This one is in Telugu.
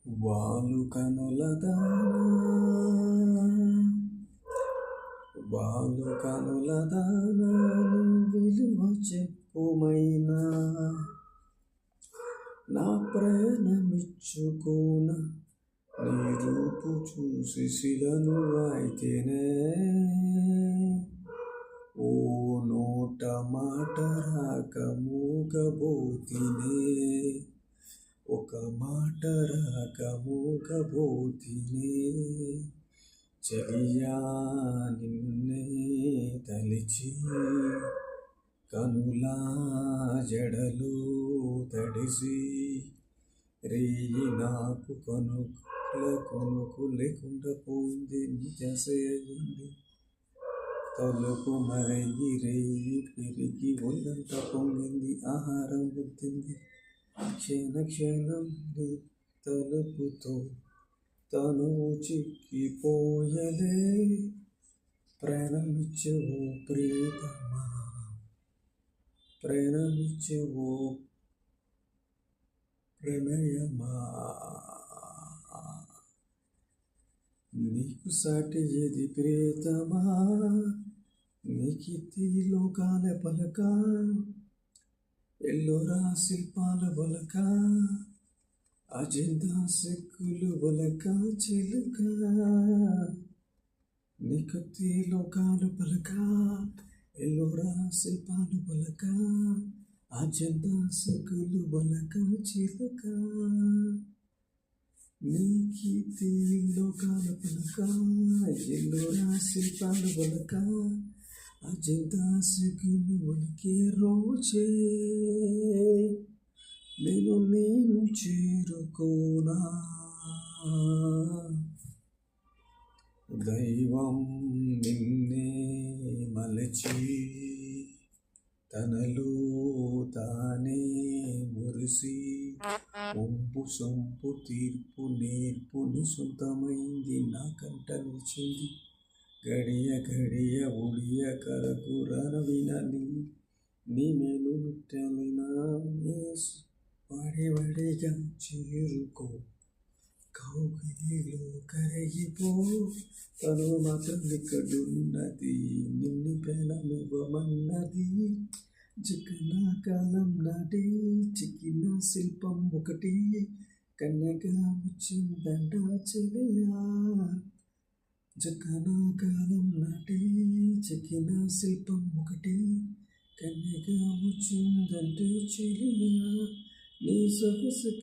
వాలు కనులదానా వాలు కనులదానా విలువ చెప్పుమైనా నా ప్రాణమిచ్చుకోన నీ రూపు చూసి శిలను అయితేనే ఓ నోట మాట రాక మూగబోతినే ఒక మాట రాక మూగబోతినే చెలియా నిన్నే తలిచి కనులా జడలు తడిసి రేయి నాకు కొనుకు లేకుండా పోయింది నిజసేయింది తలుపు మరగి రేయి పెరిగి ఒళ్ళంతా పొంగింది ఆహారం గుర్తింది క్షణం నీ తలుపుతో తను చిక్కిపోయలే ప్రాణమిచ్చవో ప్రియతమా ప్రాణమిచ్చవో ప్రణయమా నీకు సాటి ఏది ప్రియతమా నీకితి లోకాల పలక ఎల్లోరా శిల్పాల బలక అజంతా సిక్కులు బలక చిలుక నీకతి లోకాల పలక ఎల్లోరా శిల్పాలు బలక అజంతా సిక్కులు బలక చిలుక నీకతి లోకాల పలక ఎల్లోరా శిల్పాలు బలక అజంతా సిక్కులు బలకే రోజే నేను చేరుకోనా దైవం నిన్నే మలచి తనలో తానే మురిసి ఒంపు సొంపు తీర్పు నేర్పుని సొంతమైంది నాకంట నిలిచింది గడియ ఒడియ కరకు రనవినని నీ మేలు ముట్టలినా వాడిగా చేరుకో కౌగిలిలో కరిగిపో తను మాత్రం ఇక్కడున్నది నిన్ను ప్రేమనివ్వమన్నది చిన్న కాలం నాటి చిక్కిన శిల్పం ఒకటి కన్యగా వచ్చిందంట చెలియా జకన కాలం నాటి చిక్కిన శిల్పం ఒకటి కన్యగా వచ్చిందంటే చెలియా నీ సొగసు